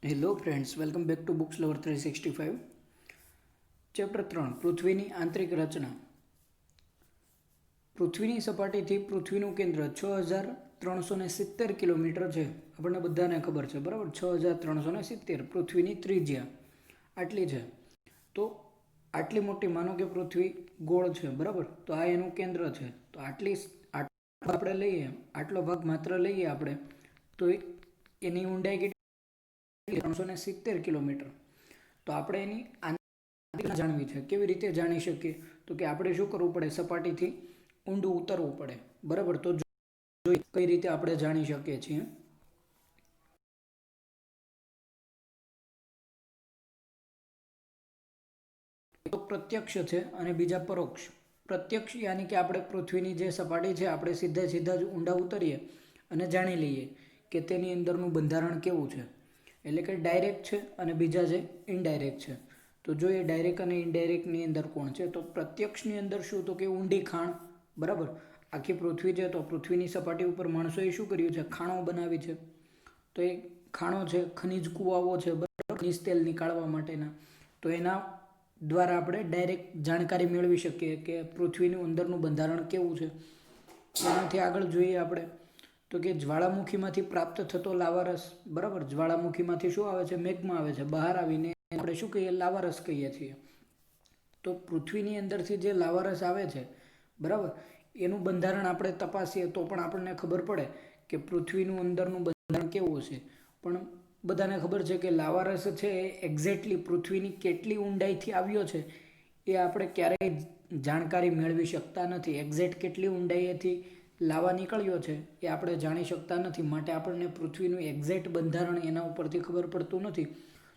Hello friends, welcome back to books lover 365. Chapter 3, પૃથ્વીની આંતરિક રચના. પૃથ્વીની સપાટીથી પૃથ્વીનું કેન્દ્ર 6370 કિલોમીટર છે. આપણને બધાને ખબર છે, બરાબર? 6370. પૃથ્વીની ત્રિજ્યા આટલી છે. તો આટલી મોટી, માનો કે પૃથ્વી ગોળ છે, બરાબર? તો આ એનું કેન્દ્ર છે. તો આપણે લઈએ, આટલો ભાગ માત્ર લઈએ આપણે, તો એની ઊંડાઈ કેટલી? 370 કિલોમીટર. તો આપણે એની આંતરિક જાણવી છે. કેવી રીતે જાણી શકીએ? તો કે આપણે શું કરવું પડે? સપાટીથી ઊંડું ઉતરવું પડે, બરાબર? તો જોઈએ કઈ રીતે આપણે જાણી શકીએ છીએ. તો પ્રત્યક્ષ છે અને બીજા પરોક્ષ. પ્રત્યક્ષ યાની કે આપણે પૃથ્વીની જે સપાટી છે, આપણે સીધા જ ઊંડા ઉતરીએ અને જાણી લઈએ કે તેની અંદરનું બંધારણ કેવું છે. એટલે કે ડાયરેક્ટ છે અને બીજા જે ઇનડાયરેક્ટ છે. તો જોઈએ ડાયરેક્ટ અને ઇનડાયરેક્ટની અંદર કોણ છે. તો પ્રત્યક્ષની અંદર શું? તો કે ઊંડી ખાણ, બરાબર? આખી પૃથ્વી છે, તો પૃથ્વીની સપાટી ઉપર માણસોએ શું કર્યું છે? ખાણો બનાવી છે. તો એ ખાણો છે, ખનિજ કુવાઓ છે, બરાબર? ખનિજ તેલ નીકાળવા માટેના. તો એના દ્વારા આપણે ડાયરેક્ટ જાણકારી મેળવી શકીએ કે પૃથ્વીનું અંદરનું બંધારણ કેવું છે. એનાથી આગળ જોઈએ આપણે તો કે જ્વાળામુખીમાંથી પ્રાપ્ત થતો લાવારસ, બરાબર? જ્વાળામુખીમાંથી શું આવે છે? મેગ્મા આવે છે. બહાર આવીને આપણે શું કહીએ? લાવારસ કહીએ છીએ. તો પૃથ્વીની અંદરથી જે લાવારસ આવે છે, બરાબર, એનું બંધારણ આપણે તપાસીએ તો પણ આપણને ખબર પડે કે પૃથ્વીનું અંદરનું બંધારણ કેવું હશે. પણ બધાને ખબર છે કે લાવારસ છે એ એક્ઝેક્ટલી પૃથ્વીની કેટલી ઊંડાઈથી આવ્યો છે એ આપણે ક્યારેય જાણકારી મેળવી શકતા નથી. એક્ઝેક્ટ કેટલી ઊંડાઈએથી લાવા નીકળ્યો છે એ આપણે જાણી શકતા નથી. માટે આપણને પૃથ્વીનું એક્ઝેક્ટ બંધારણ એના ઉપરથી ખબર પડતું નથી.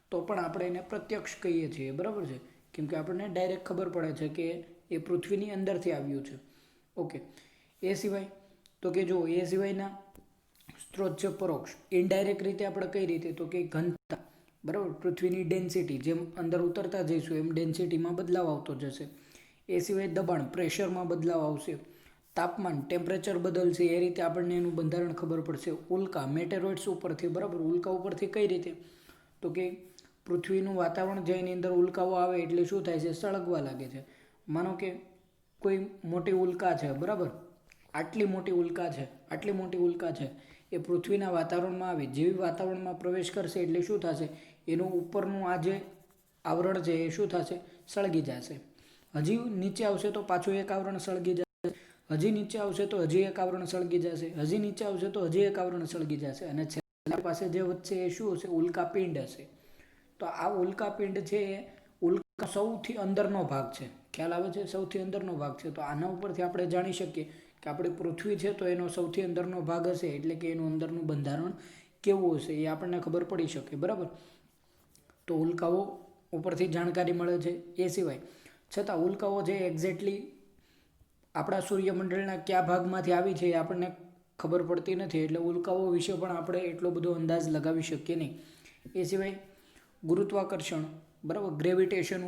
તો પણ આપણે એને પ્રત્યક્ષ કહીએ છીએ, બરાબર છે? કેમ કે આપણને ડાયરેક્ટ ખબર પડે છે કે એ પૃથ્વીની અંદરથી આવ્યું છે. ઓકે. એ સિવાય તો કે જો એ સિવાયના સ્ત્રોત છે પરોક્ષ. ઇનડાયરેક્ટ રીતે આપણે કઈ રીતે? તો કે ઘનતા, બરાબર? પૃથ્વીની ડેન્સિટી, જેમ અંદર ઉતરતા જઈશું એમ ડેન્સિટીમાં બદલાવ આવતો જશે. એ સિવાય દબાણ, પ્રેશરમાં બદલાવ આવશે. તાપમાન, ટેમ્પરેચર બદલશે. એ રીતે આપણને એનું બંધારણ ખબર પડશે. ઉલ્કા, મેટેરોઇડ્સ ઉપરથી, બરાબર? ઉલ્કા ઉપરથી કઈ રીતે? તો કે પૃથ્વીનું વાતાવરણ જે એની અંદર ઉલ્કાઓ આવે એટલે શું થાય છે? સળગવા લાગે છે. માનો કે કોઈ મોટી ઉલ્કા છે, બરાબર? આટલી મોટી ઉલ્કા છે એ પૃથ્વીના વાતાવરણમાં આવે. જેવી વાતાવરણમાં પ્રવેશ કરશે એટલે શું થશે? એનું ઉપરનું આ જે આવરણ છે એ શું થશે? સળગી જશે. હજી નીચે આવશે તો પાછું એક આવરણ સળગી જશે. હજી નીચે આવશે તો હજી એક આવરણ સળગી જશે. હજી નીચે આવશે તો હજી એક આવરણ સળગી જશે. અને છેલ્લા પાસે જે વચ્ચે એ શું હશે? ઉલ્કાપિંડ હશે. તો આ ઉલ્કાપિંડ છે એ ઉલ્કા સૌથી અંદરનો ભાગ છે. ખ્યાલ આવે છે? સૌથી અંદરનો ભાગ છે. તો આના ઉપરથી આપણે જાણી શકીએ કે આપણી પૃથ્વી છે તો એનો સૌથી અંદરનો ભાગ હશે એટલે કે એનું અંદરનું બંધારણ કેવું હશે એ આપણને ખબર પડી શકે, બરાબર? તો ઉલ્કાઓ ઉપરથી જાણકારી મળે છે. એ સિવાય છતાં ઉલ્કાઓ જે એક્ઝેક્ટલી આપણા સૂર્યમંડળના કયા ભાગમાંથી આવી છે એ આપણને ખબર પડતી નથી. એટલે ઉલ્કાઓ વિશે પણ આપણે એટલો બધો અંદાજ લગાવી શકીએ નહીં. એ સિવાય ગુરુત્વાકર્ષણ, બરાબર? ગ્રેવિટેશન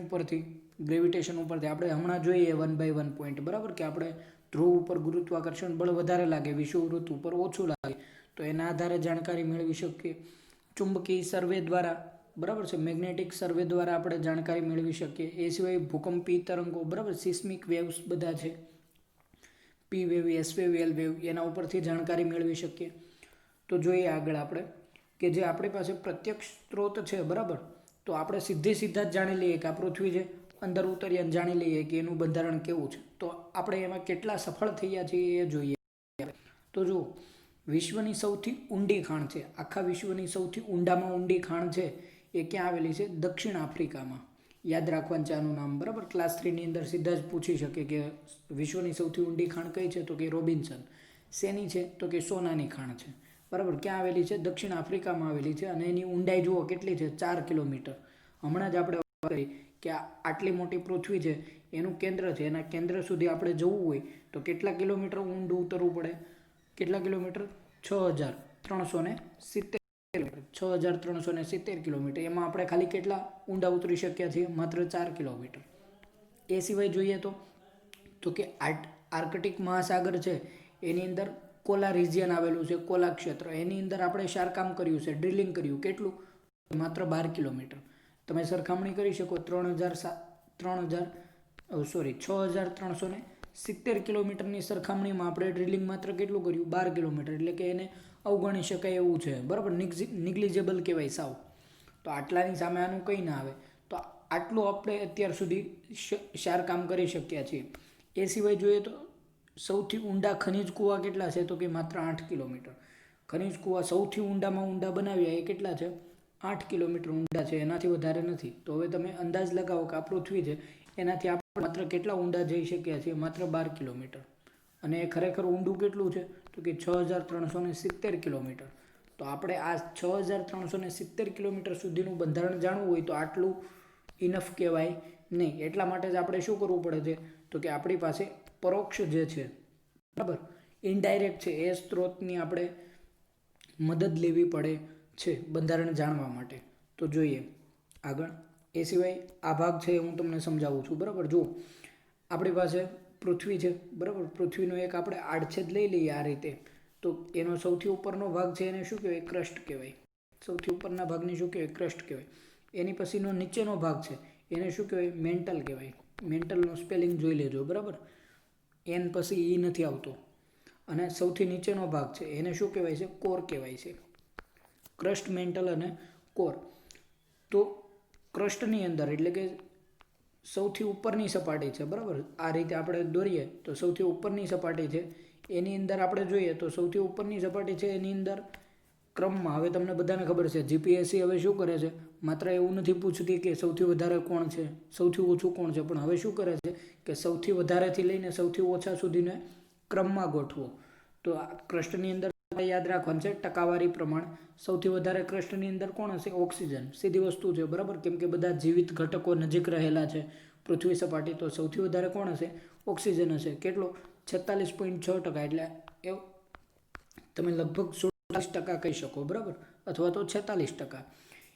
ઉપરથી આપણે હમણાં જોઈએ 1/1 પોઈન્ટ, બરાબર? કે આપણે ધ્રુવ ઉપર ગુરુત્વાકર્ષણ બળ વધારે લાગે, વિષુવવૃત્ત ઉપર ઓછું લાગે. તો એના આધારે જાણકારી મેળવી શકીએ. ચુંબકીય સર્વે દ્વારા, બરાબર છે? મેગ્નેટિક સર્વે દ્વારા આપણે જાણકારી મેળવી શકીએ. એ સિવાય ભૂકંપી તરંગો, બરાબર? સિસ્મિક વેવ્સ બધા છે, P wave, S wave, L wave, એના ઉપરથી જાણકારી મેળવી શકીએ. તો જોઈએ આગળ આપણે કે જે આપણી પાસે પ્રત્યક્ષ સ્ત્રોત છે, બરાબર? તો આપણે સીધા જ જાણી લઈએ કે આ પૃથ્વી છે. અંદર ઉતરીએ અને જાણી લઈએ કે એનું બંધારણ કેવું છે. તો આપણે એમાં કેટલા સફળ થયા છીએ એ જોઈએ. તો જુઓ, વિશ્વની સૌથી ઊંડી ખાણ છે, આખા વિશ્વની સૌથી ઊંડામાં ઊંડી ખાણ છે એ ક્યાં આવેલી છે? દક્ષિણ આફ્રિકામાં. યાદ રાખવાનું છે આનું નામ, બરાબર? ક્લાસ 3ની અંદર સીધા જ પૂછી શકે કે વિશ્વની સૌથી ઊંડી ખાણ કઈ છે? તો કે રોબિન્સન. શેની છે? તો કે સોનાની ખાણ છે, બરાબર? ક્યાં આવેલી છે? દક્ષિણ આફ્રિકામાં આવેલી છે. અને એની ઊંડાઈ જુઓ કેટલી છે? 4 કિલોમીટર. હમણાં જ આપણે વાત કરી કે આટલી મોટી પૃથ્વી છે, એનું કેન્દ્ર છે, એના કેન્દ્ર સુધી આપણે જવું હોય તો કેટલા કિલોમીટર ઊંડું ઉતરવું પડે? કેટલા કિલોમીટર? 6370 કિલોમીટર. 6370 કિલોમીટર. એમાં આપણે ખાલી કેટલા ઊંડા ઉતરી શક્યા છીએ? માત્ર 4 કિલોમીટર. એ સિવાય જોઈએ તો કે આર્કટિક મહાસાગર છે એની અંદર કોલા રિજિયન આવેલું છે, કોલા ક્ષેત્ર. એની અંદર આપણે શારકામ કર્યું છે, ડ્રિલિંગ કર્યું. કેટલું? માત્ર 12 કિલોમીટર. તમે સરખામણી કરી શકો 6,370 કિલોમીટરની સરખામણીમાં આપણે ડ્રિલિંગ માત્ર કેટલું કર્યું? 12 કિલોમીટર. એટલે કે એને અવગણી શકાય એવું છે, બરાબર, નિગ્લિજેબલ કહેવાય સાવ. તો આટલાની સામે આનું કંઈ ના આવે. તો આટલું આપણે અત્યાર સુધી શાર કામ કરી શક્યા છીએ. એ સિવાય જોઈએ તો સૌથી ઊંડા ખનિજ કૂવા કેટલા છે? તો કે માત્ર 8 કિલોમીટર. ખનિજ કૂવા સૌથી ઊંડામાં ઊંડા બનાવ્યા એ કેટલા છે? 8 કિલોમીટર ઊંડા છે, એનાથી વધારે નથી. તો હવે તમે અંદાજ લગાવો કે આ પૃથ્વી છે એનાથી આપણે માત્ર કેટલા ઊંડા જઈ શક્યા છીએ? માત્ર 12 કિલોમીટર. અને એ ખરેખર ઊંડું કેટલું છે? તો કે 6,370 કિલોમીટર. તો આપણે આ 6,370 કિલોમીટર સુધીનું બંધારણ જાણવું હોય તો આટલું ઇનફ કહેવાય નહીં. એટલા માટે જ આપણે શું કરવું પડે છે? તો કે આપણી પાસે પરોક્ષ જે છે, બરાબર, ઇનડાયરેક્ટ છે, એ સ્ત્રોતની આપણે મદદ લેવી પડે છે બંધારણ જાણવા માટે. તો જોઈએ આગળ. એ સિવાય આ ભાગ છે હું તમને સમજાવું છું, બરાબર. જુઓ, આપણી પાસે પૃથ્વી છે, બરાબર. પૃથ્વીનો એક આપણે આડછેદ લઈ લઈએ આ રીતે. તો એનો સૌથી ઉપરનો ભાગ છે એને શું કહેવાય? ક્રસ્ટ કહેવાય. સૌથી ઉપરના ભાગને શું કહેવાય? ક્રસ્ટ કહેવાય. એની પછીનો નીચેનો ભાગ છે એને શું કહેવાય? મેન્ટલ કહેવાય. મેન્ટલનું સ્પેલિંગ જોઈ લેજો, બરાબર. એન પછી ઈ નથી આવતો. અને સૌથી નીચેનો ભાગ છે એને શું કહેવાય છે? કોર કહેવાય છે. ક્રસ્ટ, મેન્ટલ અને કોર. તો ક્રસ્ટની અંદર એટલે કે સૌથી ઉપરની સપાટી છે, બરાબર. આ રીતે આપણે દોરીએ તો સૌથી ઉપરની સપાટી છે એની અંદર આપણે જોઈએ તો સૌથી ઉપરની સપાટી છે એની અંદર ક્રમમાં, હવે તમને બધાને ખબર છે જીપીએસસી હવે શું કરે છે? માત્ર એવું નથી પૂછતી કે સૌથી વધારે કોણ છે, સૌથી ઓછું કોણ છે, પણ હવે શું કરે છે કે સૌથી વધારેથી લઈને સૌથી ઓછા સુધીને ક્રમમાં ગોઠવો. તો આ ક્રસ્ટની અંદર યાદ રાખવાનું છે ટકાવારી પ્રમાણ. સૌથી વધારે ક્રસ્ટની અંદર કોણ હશે? ઓક્સિજન. સીધી વસ્તુ છે, બરાબર. કેમ કે બધા જીવિત ઘટકો નજીક રહેલા છે પૃથ્વી સપાટી. તો સૌથી વધારે કોણ હશે? ઓક્સિજન હશે. કેટલો? 46.6%. એટલે એ તમે લગભગ 47% કહી શકો, બરાબર, અથવા તો 46%.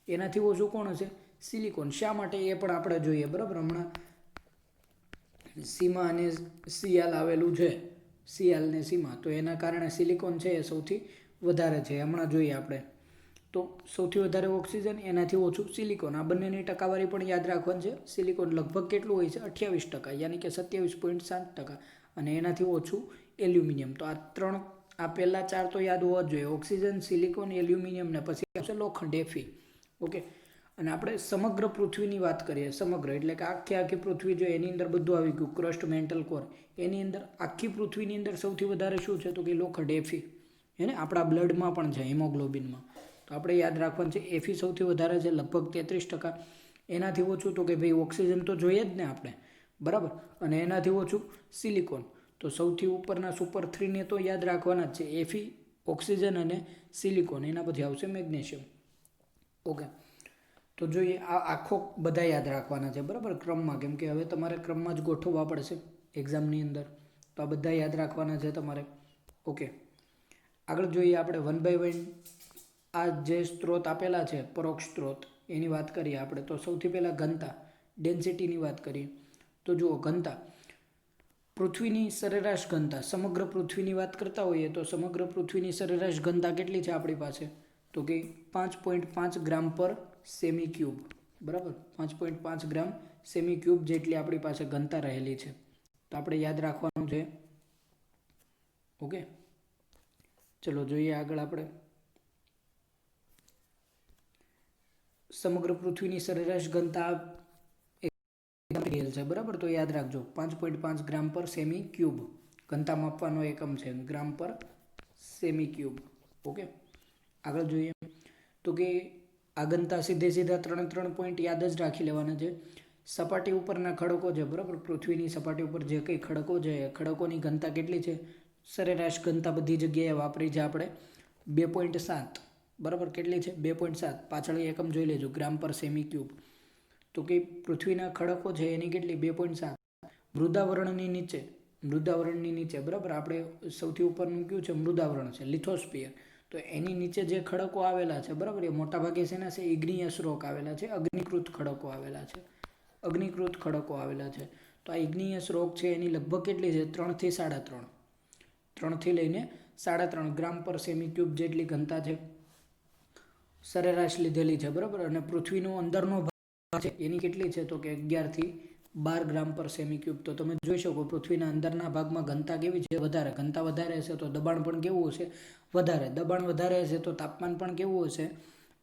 એનાથી ઓછું કોણ હશે? સિલિકોન. શા માટે એ પણ આપણે જોઈએ, બરાબર. હમણાં સીમા અને સિયાલ આવેલું છે, સિયાલ ને સીમા, તો એના કારણે સિલિકોન છે એ સૌથી વધારે છે. હમણાં જોઈએ આપણે તો સૌથી વધારે ઓક્સિજન, એનાથી ઓછું સિલિકોન. આ બંનેની ટકાવારી પણ યાદ રાખવાની છે. સિલિકોન લગભગ કેટલું હોય છે? 28%, યાની કે 27.7%. અને એનાથી ઓછું એલ્યુમિનિયમ. તો આ પહેલા 4 તો યાદ હોવા જ જોઈએ: ઓક્સિજન, સિલિકોન, એલ્યુમિનિયમ ને પછી આવશે લોખંડ, એફી. ઓકે. અને આપણે સમગ્ર પૃથ્વીની વાત કરીએ. સમગ્ર એટલે કે આખી પૃથ્વી જો એની અંદર બધું આવી ગયું, ક્રસ્ટ, મેન્ટલ, કોર. એની અંદર આખી પૃથ્વીની અંદર સૌથી વધારે શું છે? તો કે લોખંડ, એફી. એને આપણા બ્લડમાં પણ છે, હિમોગ્લોબિનમાં. તો આપણે યાદ રાખવાનું છે એફી સૌથી વધારે છે, લગભગ 33%. એનાથી ઓછું તો કે ભાઈ ઓક્સિજન તો જોઈએ જ ને આપણે, બરાબર. અને એનાથી ઓછું સિલિકોન. તો સૌથી ઉપરના સુપર 3ને તો યાદ રાખવાના જ છે: એફી, ઓક્સિજન અને સિલિકોન. એના પછી આવશે મેગ્નેશિયમ. ઓકે. તો જોઈએ આ આખો બધા યાદ રાખવાના છે, બરાબર, ક્રમમાં. કેમ કે હવે તમારે ક્રમમાં જ ગોઠવવા પડશે એક્ઝામની અંદર. તો આ બધા યાદ રાખવાના છે તમારે. ઓકે. આગળ જોઈએ આપણે 1 by 1 આ જે સ્ત્રોત આપેલા છે, પરોક્ષ સ્ત્રોત, એની વાત કરીએ આપણે. તો સૌથી પહેલાં ઘનતા, ડેન્સિટીની વાત કરીએ. તો જુઓ, ઘનતા, પૃથ્વીની સરેરાશ ઘનતા, સમગ્ર પૃથ્વીની વાત કરતા હોઈએ તો સમગ્ર પૃથ્વીની સરેરાશ ઘનતા કેટલી છે આપણી પાસે? તો કે 5.5 ગ્રામ પર સેમી ક્યુબ, બરાબર. 5.5 ગ્રામ સેમી ક્યુબ જેટલી આપણી પાસે ઘનતા રહેલી છે. તો આપણે યાદ રાખવાનું છે. ઓકે. ચલો જોઈએ આગળ આપણે. સમગ્ર પૃથ્વીની સરેરાશ ઘનતા છે, બરાબર. તો યાદ રાખજો 5.5 ગ્રામ પર સેમી ક્યુબ. ઘનતા માપવાનો એકમ છે ગ્રામ પર સેમી ક્યુબ. ઓકે. આગળ જોઈએ તો કે આ ઘનતા સીધા 3 પોઈન્ટ યાદ જ રાખી લેવાના છે. સપાટી ઉપરના ખડકો છે, બરાબર. પૃથ્વીની સપાટી ઉપર જે કંઈ ખડકો છે એ ખડકોની ઘનતા કેટલી છે? સરેરાશ ઘનતા બધી જગ્યાએ વાપરી છે આપણે 2.7, બરાબર. કેટલી છે? 2.7. પાછળ એકમ જોઈ લેજો, ગ્રામ પર સેમી ક્યુબ. તો કે પૃથ્વીના ખડકો છે એની કેટલી? 2.7. મૃદાવરણની નીચે, બરાબર. આપણે સૌથી ઉપરનું કયું છે? મૃદાવરણ છે, લિથોસ્ફિયર. તો એની નીચે જે ખડકો આવેલા છે, બરાબર, એ મોટાભાગે શેના છે? ઇગ્નિયસ રોક આવેલા છે, અગ્નિકૃત ખડકો આવેલા છે. તો આ ઇગ્નિયસ રોક છે એની લગભગ કેટલી છે? 3 થી 3.5. 3 થી લઈને 3.5 ગ્રામ પર સેમી ક્યુબ જેટલી ઘનતા છે. સરેરાશ લીધેલી છે, બરાબર. અને પૃથ્વીનો અંદરનો ભાગ છે એની કેટલી છે તો કે 11 થી 12 ગ્રામ પર સેમી ક્યુબ. તો તમે જોઈ શકો પૃથ્વીના અંદરના ભાગમાં ઘનતા કેવી છે? વધારે. ઘનતા વધારે હશે તો દબાણ પણ કેવું હશે? વધારે. દબાણ વધારે હશે તો તાપમાન પણ કેવું હશે?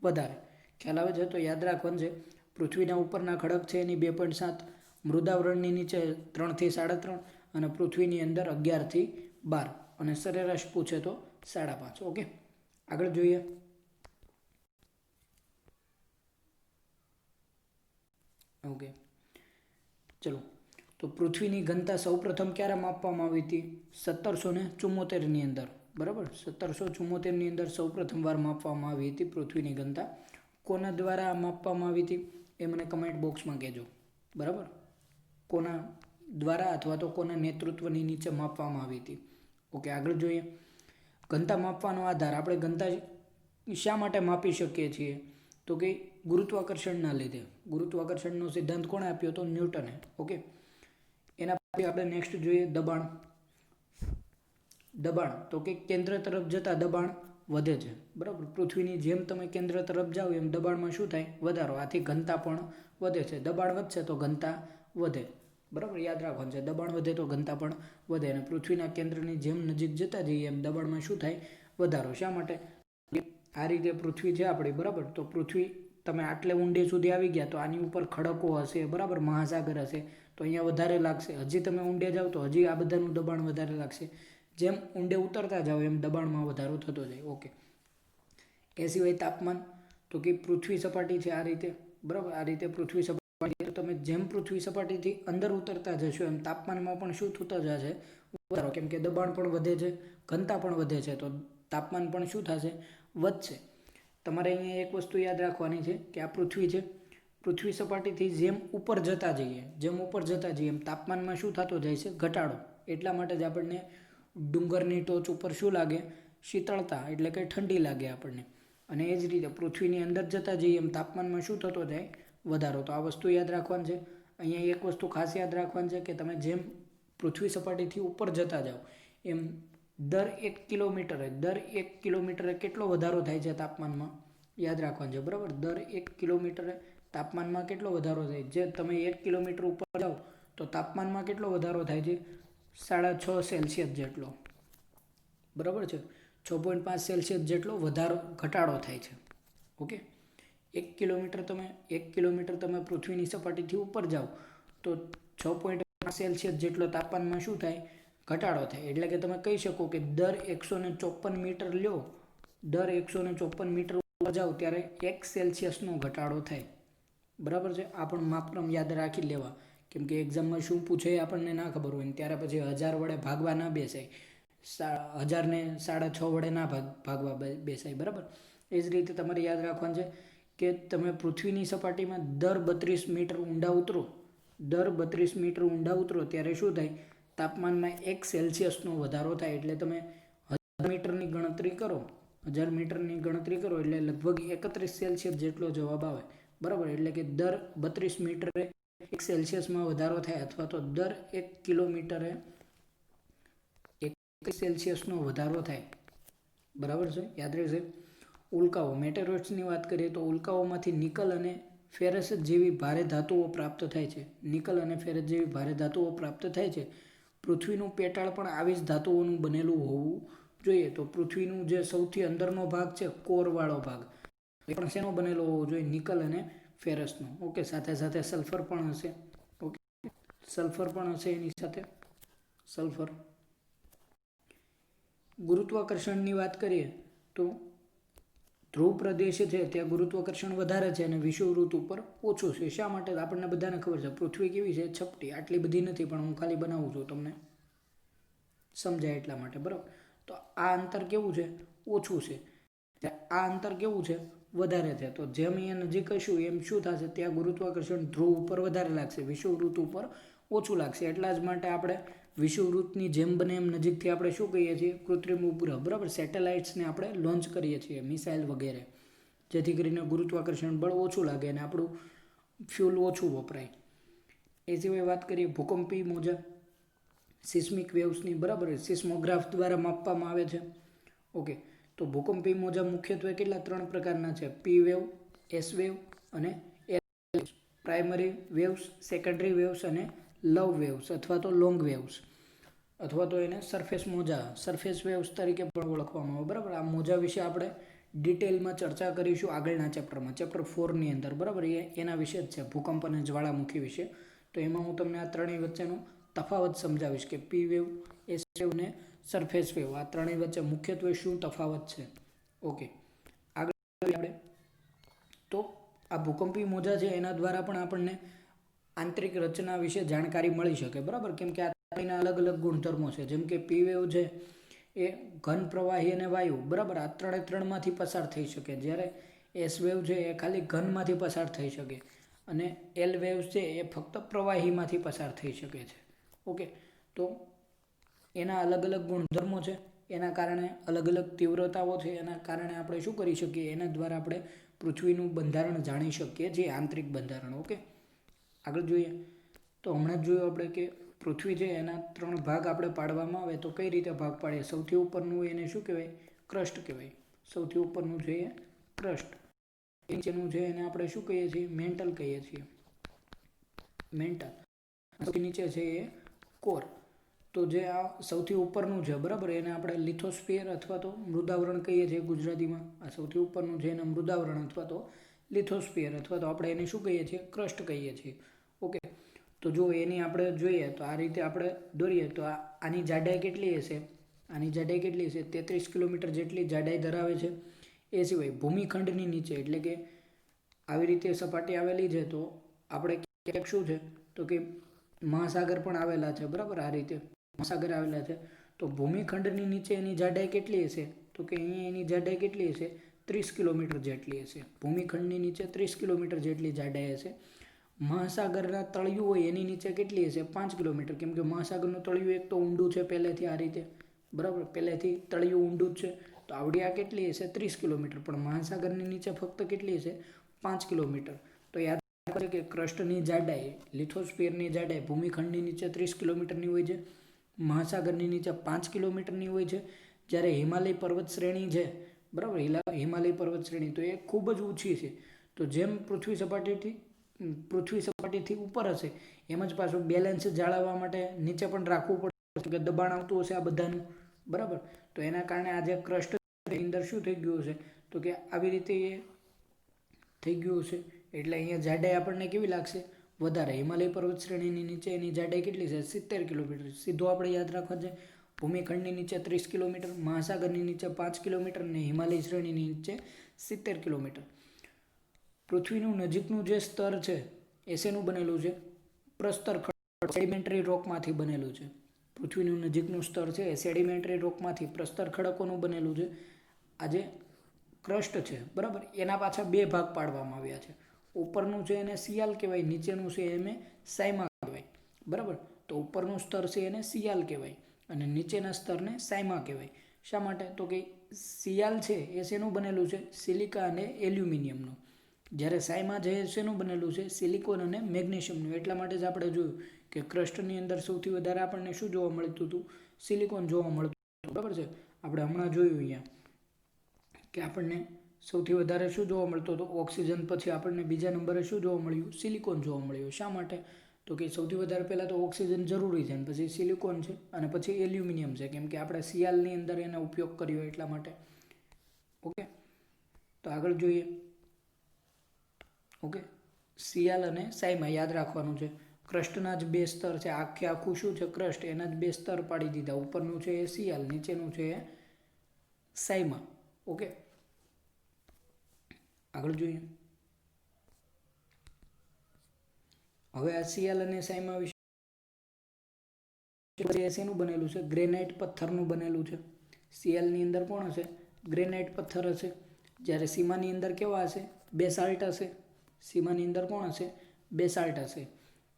વધારે. ખ્યાલ આવે છે? તો યાદ રાખવાનું છે, પૃથ્વીના ઉપરના ખડક છે એની 2.7, મૃદાવરણની નીચે 3 થી 3.5 અને પૃથ્વીની અંદર 11 થી 12 અને સરેરાશ પૂછે તો 5.5. ઓકે, આગળ જોઈએ. ઓકે, ચલો. તો પૃથ્વીની ઘનતા સૌપ્રથમ ક્યારે માપવામાં આવી હતી? 1774ની અંદર, બરાબર. 1774ની અંદર સૌપ્રથમ વાર માપવામાં આવી હતી પૃથ્વીની ઘનતા. કોના દ્વારા માપવામાં આવી હતી એ મને કમેન્ટ બોક્સમાં કહેજો, બરાબર. કોના દ્વારા અથવા તો કોના નેતૃત્વની નીચે માપવામાં આવી હતી. ઓકે, આગળ જોઈએ. ઘનતા માપવાનો આધાર. આપણે ઘનતા શા માટે માપી શકીએ છીએ તો કે ગુરુત્વાકર્ષણના લીધે. ગુરુત્વાકર્ષણનો સિદ્ધાંત કોણે આપ્યો હતો? ન્યૂટને. ઓકે, એના પછી આપણે નેક્સ્ટ જોઈએ દબાણ. દબાણ તો કે કેન્દ્ર તરફ જતા દબાણ વધે છે, બરાબર. પૃથ્વીની જેમ તમે કેન્દ્ર તરફ જાઓ એમ દબાણમાં શું થાય? વધારો. આથી ઘનતા પણ વધે છે. દબાણ વધશે તો ઘનતા વધે, બરાબર. યાદ રાખવાનું છે, દબાણ વધે તો ઘનતા પણ વધે. અને પૃથ્વીના કેન્દ્રની જેમ નજીક જતા જઈએ એમ દબાણમાં શું થાય? વધારો. શા માટે? આ રીતે પૃથ્વી છે આપણી, બરાબર. તો પૃથ્વી તમે આટલે ઊંડે સુધી આવી ગયા તો આની ઉપર ખડકો હશે, બરાબર, મહાસાગર હશે, તો અહીંયા વધારે લાગશે. હજી તમે ઊંડે જાઓ તો હજી આ બધાનું દબાણ વધારે લાગશે. જેમ ઊંડે ઉતરતા જાઓ એમ દબાણમાં વધારો થતો જાય. ઓકે, એ સિવાય તાપમાન તો કે પૃથ્વી સપાટી છે આ રીતે, બરાબર. આ રીતે પૃથ્વી સપાટી, તમે જેમ પૃથ્વી સપાટીથી અંદર ઉતરતા જશો એમ તાપમાનમાં પણ શું થતો જશે? વધારો. કેમ કે દબાણ પણ વધે છે, ઘનતા પણ વધે છે, તો તાપમાન પણ શું થશે? વધશે. તમારે અહીંયા એક વસ્તુ યાદ રાખવાની છે કે આ પૃથ્વી છે, પૃથ્વી સપાટીથી જેમ ઉપર જતા જઈએ એમ તાપમાનમાં શું થતો જાય છે? ઘટાડો. એટલા માટે જ આપણને ડુંગરની ટોચ ઉપર શું લાગે? શીતળતા, એટલે કે ઠંડી લાગે આપણને. અને એ જ રીતે પૃથ્વીની અંદર જતા જઈએ એમ તાપમાનમાં શું થતો જાય? વધારો. તો આ વસ્તુ યાદ રાખવાની છે. અહીંયા એક વસ્તુ ખાસ યાદ રાખવાની છે કે તમે જેમ પૃથ્વી સપાટીથી ઉપર જતા જાઓ એમ દર 1 કિલોમીટરે કેટલો વધારો થાય છે તાપમાનમાં? યાદ રાખવાનું છે, બરાબર. દર 1 કિલોમીટરે તાપમાનમાં કેટલો વધારો થાય? જે તમે 1 કિલોમીટર ઉપર જાઓ તો તાપમાનમાં કેટલો વધારો થાય છે? 6.5 સેલ્સિયસ જેટલો, બરાબર છે. 6.5 સેલ્સિયસ જેટલો વધારો, ઘટાડો થાય છે. ઓકે, 1 કિલોમીટર તમે પૃથ્વીની સપાટીથી ઉપર જાઓ તો 6.5 સેલ્સિયસ જેટલો તાપમાનમાં શું થાય? ઘટાડો થાય. એટલે કે તમે કહી શકો કે દર 154 મીટર લ્યો, દર 154 મીટર ઉપર જાઓ ત્યારે 1 સેલ્સિયસનો ઘટાડો થાય, બરાબર છે. આ પણ માપક્રમ યાદ રાખી લેવા, કેમ કે એક્ઝામમાં શું પૂછે એ આપણને ના ખબર હોય ને ત્યારે પછી 1000 વડે ભાગવા ના બેસાય, 1000ને 6.5 વડે ના ભાગવા બેસાય, બરાબર. એ જ રીતે તમારે યાદ રાખવાનું છે કે તમે પૃથ્વીની સપાટીમાં દર 32 મીટર ઊંડા ઉતરો, દર 32 મીટર ઊંડા ઉતરો ત્યારે શું થાય? તાપમાનમાં 1 સેલ્સિયસનો વધારો થાય. એટલે તમે 1000 મીટરની ગણતરી કરો, 1000 મીટરની ગણતરી કરો એટલે લગભગ 31 સેલ્સિયસ જેટલો જવાબ આવે, બરાબર. એટલે કે દર 32 મીટરે 1 સેલ્સિયસમાં વધારો થાય અથવા તો દર 1 કિલોમીટરે 1 સેલ્સિયસનો વધારો થાય, બરાબર છે. યાદ રહેશે. ઉલ્કાઓ, મેટેરોઇડ્સની વાત કરીએ તો ઉલ્કાઓમાંથી નિકલ અને ફેરસ જેવી ભારે ધાતુઓ પ્રાપ્ત થાય છે. નિકલ અને ફેરસ જેવી ભારે ધાતુઓ પ્રાપ્ત થાય છે. પૃથ્વીનું પેટાળ પણ આવી જ ધાતુઓનું બનેલું હોવું જોઈએ. તો પૃથ્વીનું જે સૌથી અંદરનો ભાગ છે, કોરવાળો ભાગ, એ પણ શેનો બનેલો હોવો જોઈએ? નિકલ અને ફેરસનો. ઓકે, સાથે સાથે સલ્ફર પણ હશે. ઓકે, સલ્ફર પણ હશે એની સાથે, સલ્ફર. ગુરુત્વાકર્ષણની વાત કરીએ તો ધ્રુવ પ્રદેશ છે ત્યાં ગુરુત્વાકર્ષણ વધારે છે અને વિષુવવૃત્ત ઉપર ઓછું છે. શા માટે? આપણને બધાને ખબર છે પૃથ્વી કેવી છે? છપટી. આટલી બધી નથી, પણ હું ખાલી બનાવું છું તમને સમજાય એટલા માટે, બરાબર. તો આ અંતર કેવું છે? ઓછું છે. આ અંતર કેવું છે? વધારે છે. તો જેમ અહીંયા નજીક હશું એમ શું થશે? ત્યાં ગુરુત્વાકર્ષણ ધ્રુવ ઉપર વધારે લાગશે, વિષુવવૃત્ત ઉપર ઓછું લાગશે. એટલા જ માટે આપણે વિષુવવૃત્તની જેમ બને એમ નજીકથી આપણે શું કહીએ છીએ? કૃત્રિમ ઉપગ્રહ, બરાબર. સેટેલાઇટ્સને આપણે લોન્ચ કરીએ છીએ, મિસાઇલ વગેરે, જેથી કરીને ગુરુત્વાકર્ષણ બળ ઓછું લાગે અને આપણું ફ્યુલ ઓછું વપરાય. એ સિવાય વાત કરીએ ભૂકંપી મોજા, સિસ્મિક વેવ્સની, બરાબર, સિસ્મોગ્રાફ દ્વારા માપવામાં આવે છે. ઓકે, તો ભૂકંપી મોજા મુખ્યત્વે કેટલા 3 પ્રકારના છે, પી વેવ, એસ વેવ અને L waves. Primary waves, secondary waves અને લવ વેવ્સ અથવા તો લોંગ વેવ્સ, અથવા તો એને સરફેસ વેવ્સ તરીકે પણ ઓળખવામાં આવે. બરાબર, આ મોજા વિશે આપણે ડિટેલમાં ચર્ચા કરીશું આગળના ચેપ્ટરમાં, ચેપ્ટર 4ની અંદર. બરાબર, એના વિશે જ છે, ભૂકંપ અને જ્વાળામુખી વિશે. તો એમાં હું તમને આ ત્રણેય વચ્ચેનો તફાવત સમજાવીશ કે પી વેવ, એસ વેવ અને સરફેસ વેવ, આ ત્રણેય વચ્ચે મુખ્યત્વે શું તફાવત છે. ઓકે, આગળ આપણે તો આ ભૂકંપી મોજા છે એના દ્વારા પણ આપણને આંતરિક રચના વિશે જાણકારી મળી શકે. બરાબર, કેમ કે આ ત્રણેયના અલગ અલગ ગુણધર્મો છે. જેમ કે પી વેવ છે એ ઘન, પ્રવાહી અને વાયુ, બરાબર, આ ત્રણમાંથી પસાર થઈ શકે. જ્યારે એસ વેવ છે એ ખાલી ઘનમાંથી પસાર થઈ શકે અને એલ વેવ છે એ ફક્ત પ્રવાહીમાંથી પસાર થઈ શકે છે. ઓકે, તો એના અલગ અલગ ગુણધર્મો છે, એના કારણે અલગ અલગ તીવ્રતાઓ છે, એના કારણે આપણે શું કરી શકીએ, એના દ્વારા આપણે પૃથ્વીનું બંધારણ જાણી શકીએ, જે આંતરિક બંધારણ. ઓકે, આગળ જોઈએ તો હમણાં જ જોયું આપણે કે પૃથ્વી છે એના 3 ભાગ આપણે પાડવામાં આવે તો કઈ રીતે ભાગ પાડીએ. સૌથી ઉપરનું એને શું કહેવાય, ક્રસ્ટ કહેવાય. સૌથી ઉપરનું છે એ ક્રસ્ટ, નીચેનું છે એને આપણે શું કહીએ છીએ, મેન્ટલ કહીએ છીએ, મેન્ટલ. સૌથી નીચે છે એ કોર. તો જે આ સૌથી ઉપરનું છે, બરાબર, એને આપણે લિથોસ્ફિયર અથવા તો મૃદાવરણ કહીએ છીએ ગુજરાતીમાં. આ સૌથી ઉપરનું છે એને મૃદાવરણ અથવા તો લિથોસ્ફિયર અથવા તો આપણે એને શું કહીએ છીએ, ક્રસ્ટ કહીએ છીએ. ઓકે, તો જો એની આપણે જોઈએ તો આ રીતે આપણે દોરીએ તો આની જાડાઈ કેટલી હશે, આની જાડાઈ કેટલી હશે, 33 કિલોમીટર જેટલી જાડાઈ ધરાવે છે. એ સિવાય ભૂમિખંડની નીચે, એટલે કે આવી રીતે સપાટી આવેલી છે તો આપણે ક્યાંક શું છે તો કે મહાસાગર પણ આવેલા છે. બરાબર, આ રીતે મહાસાગર આવેલા છે. તો ભૂમિખંડની નીચે એની જાડાઈ કેટલી હશે તો કે અહીંયા એની જાડાઈ કેટલી હશે, 30 કિલોમીટર જેટલી હશે. ભૂમિખંડની નીચે 30 કિલોમીટર જેટલી જાડાઈ હશે. મહાસાગરના તળિયું હોય એની નીચે કેટલી હશે, 5 કિલોમીટર, કેમ કે મહાસાગરનું તળિયું એક તો ઊંડું છે પહેલેથી આ રીતે. બરાબર, પહેલેથી તળિયું ઊંડું જ છે. તો આવડી આ કેટલી હશે, 30 કિલોમીટર, પણ મહાસાગરની નીચે ફક્ત કેટલી હશે, 5 કિલોમીટર. તો યાદ રાખો કે ક્રસ્ટની જાડાઈ, લિથોસ્ફિયરની જાડાઈ ભૂમિખંડની નીચે 30 કિલોમીટરની હોય છે, મહાસાગરની નીચે 5 કિલોમીટરની હોય છે. જ્યારે હિમાલય પર્વત શ્રેણી છે, બરાબર, હિમાલય પર્વત શ્રેણી તો એ ખૂબ જ ઊંચી છે. તો જેમ પૃથ્વી સપાટીથી ઉપર હશે એમ જ પાછું બેલેન્સ જાળવવા માટે નીચે પણ રાખવું પડશે કે દબાણ આવતું હશે આ બધાનું. બરાબર, તો એના કારણે આ જે ક્રસ્ટ અંદર શું થઈ ગયું હશે તો કે આવી રીતે એ થઈ ગયું હશે. એટલે અહીંયા જાડાઈ આપણને કેવી લાગશે, વધારે. હિમાલય પર્વત શ્રેણીની નીચે એની જાડાઈ કેટલી છે, 70 કિલોમીટર. સીધું આપણે યાદ રાખવા છે, ભૂમિખંડની નીચે 30 કિલોમીટર, મહાસાગરની નીચે 5 કિલોમીટર અને હિમાલય શ્રેણીની નીચે 70 કિલોમીટર. પૃથ્વીનું નજીકનું જે સ્તર છે એ શેનું બનેલું છે, પ્રસ્તર ખડક, સેડિમેન્ટરી રોકમાંથી બનેલું છે. પૃથ્વીનું નજીકનું સ્તર છે એ સેડિમેન્ટરી રોકમાંથી, પ્રસ્તર ખડકોનું બનેલું છે. આ જે ક્રસ્ટ છે, બરાબર, એના પાછા 2 ભાગ પાડવામાં આવ્યા છે. ઉપરનું છે એને સિયાલ કહેવાય, નીચેનું છે એને સાયમા કહેવાય. બરાબર, તો ઉપરનું સ્તર છે એને સિયાલ કહેવાય અને નીચેના સ્તરને સાયમા કહેવાય. શા માટે તો કે સિયાલ છે એ શેનું બનેલું છે, સિલિકા અને એલ્યુમિનિયમનું. જ્યારે સાયમા જે શેનું બનેલું છે, સિલિકોન અને મેગ્નેશિયમનું. એટલા માટે જ આપણે જોયું કે ક્રસ્ટની અંદર સૌથી વધારે આપણને શું જોવા મળતું હતું, સિલિકોન જોવા મળતું હતું. બરાબર છે, આપણે હમણાં જોયું અહીંયા કે આપણને સૌથી વધારે શું જોવા મળતું હતું, ઓક્સિજન પછી આપણને બીજા નંબરે શું જોવા મળ્યું, સિલિકોન જોવા મળ્યું. શા માટે તો કે સૌથી વધારે પહેલાં તો ઓક્સિજન જરૂરી છે, અને પછી સિલિકોન છે અને પછી એલ્યુમિનિયમ છે, કેમ કે આપણે સિયાલની અંદર એનો ઉપયોગ કર્યો એટલા માટે. ઓકે, તો આગળ જોઈએ. ઓકે, સિયાલ અને સાયમા યાદ રાખવાનું છે. ક્રસ્ટના જ 2 સ્તર છે, આખું શું છે ક્રસ્ટ, એના જ 2 સ્તર પાડી દીધા. ઉપરનું છે એ સિયાલ, નીચેનું છે એ સાયમા. ઓકે, આગળ જોઈએ. હવે આ સિયાલ અને સાયમા વિશે શેનું બનેલું છે, ગ્રેનાઇટ પથ્થરનું બનેલું છે. સિયાલની અંદર કોણ હશે, ગ્રેનાઇટ પથ્થર હશે. જ્યારે સીમાની અંદર કેવા હશે, બેસાલ્ટ હશે. સીમાની અંદર કોણ હશે, બેસાલ્ટ હશે.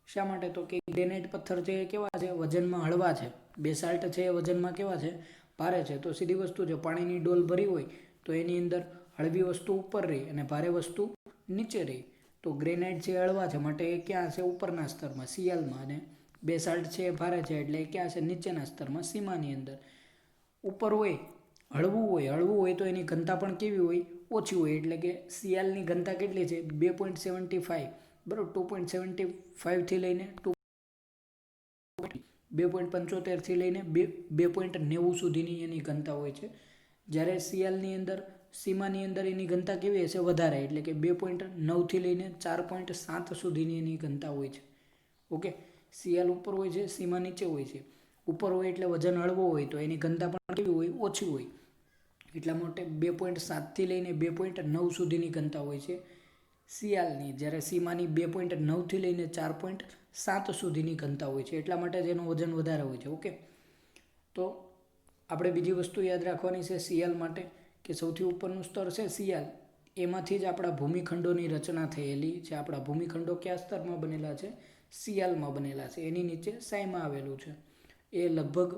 શા માટે તો કે ગ્રેનાઇટ પથ્થર છે એ કેવા છે, વજનમાં હળવા છે. બેસાલ્ટ છે એ વજનમાં કેવા છે, ભારે છે. તો સીધી વસ્તુ છે, પાણીની ડોલ ભરી હોય તો એની અંદર હળવી વસ્તુ ઉપર રહી અને ભારે વસ્તુ નીચે રહી. તો ગ્રેનાઇટ છે હળવા છે માટે એ ક્યાં હશે, ઉપરના સ્તરમાં, સિયાલમાં. અને બેસાલ્ટ છે એ ભારે છે એટલે એ ક્યાં છે, નીચેના સ્તરમાં, સીમાની અંદર. ઉપર હોય હળવું હોય તો એની ઘનતા પણ કેવી હોય? ઓછી હોય. એટલે કે Clની ઘનતા કેટલી છે? 2.75, બરાબર. 2.75થી લઈને 2.75થી લઈને 2.90 સુધીની એની ઘનતા હોય છે. જ્યારે Clની અંદર સીમાની અંદર એની ઘનતા કેવી હશે? વધારે. એટલે કે 2.9થી લઈને 4.7 સુધીની એની ઘનતા હોય છે. ઓકે, Cl ઉપર હોય છે, સીમા નીચે હોય છે. ઉપર હોય એટલે વજન હળવો હોય તો એની ઘનતા પણ કેવી હોય? ઓછી હોય. એટલા માટે 2.7થી લઈને 2.9 સુધીની ઘનતા હોય છે Clની. જ્યારે સીમાની 2.9થી લઈને 4.7 સુધીની ઘનતા હોય છે. એટલા માટે જ એનું વજન વધારે હોય છે. ઓકે, તો આપણે બીજી વસ્તુ યાદ રાખવાની છે Cl માટે, કે સૌથી ઉપરનું સ્તર છે Cl, એમાંથી જ આપણા ભૂમિખંડોની રચના થયેલી છે. આપણા ભૂમિખંડો કયા સ્તરમાં બનેલા છે? Clમાં બનેલા છે. એની નીચે સાયમાં આવેલું છે. એ લગભગ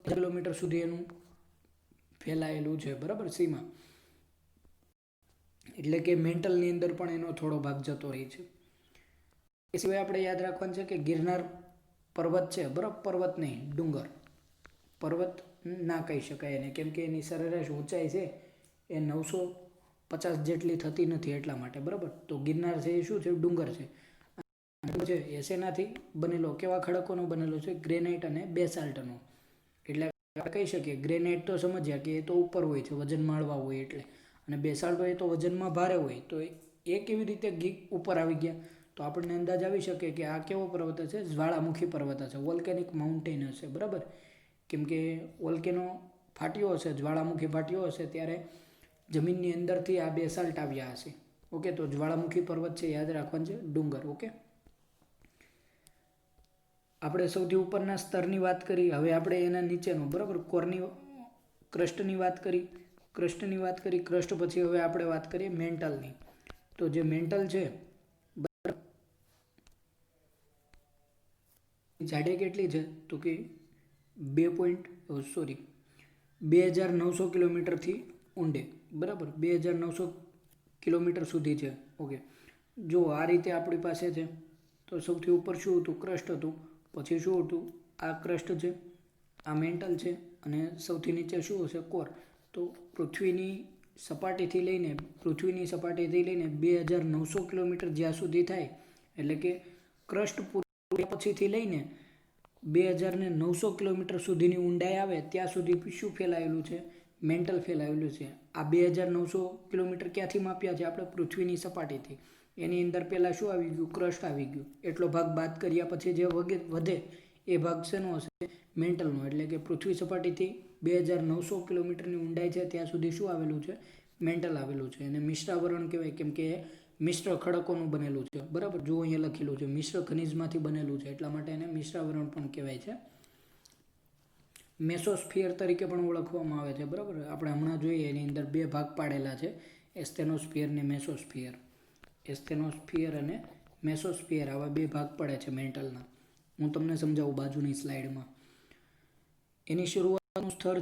કિલોમીટર સુધી એનું ફેલાયેલું છે, બરાબર, સીમા. એટલે કે મેન્ટલની અંદર પણ એનો થોડો ભાગ જતો રહે છે. એ સિવાય આપણે યાદ રાખવાનું છે કે ગિરનાર પર્વત છે, બરાબર, પર્વત નહીં, ડુંગર. પર્વત ના કહી શકાય એને, કેમ કે એની સરેરાશ ઊંચાઈ છે એ 950 જેટલી થતી નથી, એટલા માટે, બરાબર. તો ગિરનાર છે એ શું છે? ડુંગર છે. એ શેનાથી બનેલો? કેવા ખડકોનો બનેલો છે? ગ્રેનાઇટ અને બેસાલ્ટનો. એટલે આપણે કહી શકીએ ગ્રેનાઇટ તો સમજ્યા કે એ તો ઉપર હોય છે, વજનમાં હળવા હોય એટલે, અને બેસાલ્ટો એ તો વજનમાં ભારે હોય. તો એ કેવી રીતે ઉપર આવી ગયા? તો આપણને અંદાજ આવી શકે કે આ કેવો પર્વત છે? જ્વાળામુખી પર્વત છે, વોલ્કેનિક માઉન્ટેન હશે, બરાબર. કેમ કે વોલ્કેનો ફાટ્યો હશે, જ્વાળામુખી ફાટ્યો હશે, ત્યારે જમીનની અંદરથી આ બેસાલ્ટ આવ્યા હશે. ઓકે, તો જ્વાળામુખી પર્વત છે, યાદ રાખવાનું છે, ડુંગર. ઓકે, આપણે સૌથી ઉપરના સ્તરની વાત કરી. હવે આપણે એના નીચેનું, બરાબર, ક્રસ્ટની વાત કરી. ક્રસ્ટ પછી હવે આપણે વાત કરીએ મેન્ટલની. તો જે મેન્ટલ છે, જાડાઈ કેટલી છે? તો કે 2,900 કિલોમીટરથી ઊંડે, બરાબર, 2,900 કિલોમીટર સુધી છે. ઓકે, જો આ રીતે આપણી પાસે છે. તો સૌથી ઉપર શું હતું? ક્રસ્ટ હતું. પછી શું હતું? આ ક્રસ્ટ છે, આ મેન્ટલ છે, અને સૌથી નીચે શું હશે? કોર. તો પૃથ્વીની સપાટીથી લઈને 2,900 કિલોમીટર જ્યાં સુધી થાય, એટલે કે ક્રસ્ટ પછીથી લઈને 2,900 કિલોમીટર સુધીની ઊંડાઈ આવે ત્યાં સુધી શું ફેલાયેલું છે? મેન્ટલ ફેલાયેલું છે. આ 2,900 કિલોમીટર ક્યાંથી માપ્યા છે આપણે? પૃથ્વીની સપાટીથી. એની અંદર પહેલાં શું આવી ગયું? ક્રસ્ટ આવી ગયું. એટલો ભાગ બાદ કર્યા પછી જે વધે એ ભાગ શેનો હશે? મેન્ટલનો. એટલે કે પૃથ્વી સપાટીથી 2,900 કિલોમીટરની ઊંડાઈ છે ત્યાં સુધી શું આવેલું છે? મેન્ટલ આવેલું છે. એને મિશ્રાવરણ કહેવાય, કેમ કે મિશ્ર ખડકોનું બનેલું છે, બરાબર. જો અહીંયા લખેલું છે મિશ્ર ખનિજમાંથી બનેલું છે, એટલા માટે એને મિશ્રાવરણ પણ કહેવાય છે. મેસોસ્ફિયર તરીકે પણ ઓળખવામાં આવે છે, બરાબર. આપણે હમણાં જોઈએ એની અંદર બે ભાગ પાડેલા છે, એસ્થેનોસ્ફિયર ને મેસોસ્ફિયર. એસ્થેનોસ્ફિયર અને મેસોસ્ફિયર, આવા બે ભાગ પડે છે મેન્ટલના. હું તમને સમજાવું બાજુની સ્લાઇડમાં. એની શરૂઆતનું સ્તર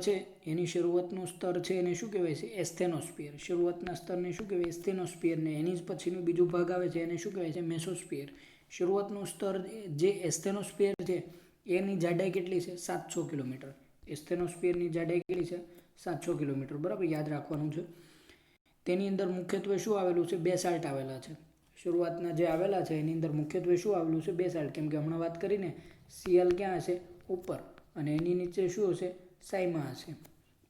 છે એને શું કહેવાય છે? એસ્થેનોસ્ફિયર. શરૂઆતના સ્તરને શું કહેવાય? એસ્થેનોસ્ફિયર. ને એની જ પછીનું બીજું ભાગ આવે છે એને શું કહેવાય છે? મેસોસ્ફિયર. શરૂઆતનું સ્તર જે એસ્થેનોસ્ફિયર છે એની જાડાઈ કેટલી છે? 700 કિલોમીટર. એસ્થેનોસ્ફિયરની જાડાઈ કેટલી છે? 700 કિલોમીટર, બરાબર, યાદ રાખવાનું છે. તેની અંદર મુખ્યત્વે શું આવેલું છે? બેસાલ્ટ આવેલા છે. શરૂઆતના જે આવેલા છે એની અંદર મુખ્યત્વે શું આવેલું છે? બેસાલ્ટ. કેમ કે હમણાં વાત કરીને Cl ક્યાં હશે? ઉપર. અને એની નીચે શું હશે? સાયમા હશે,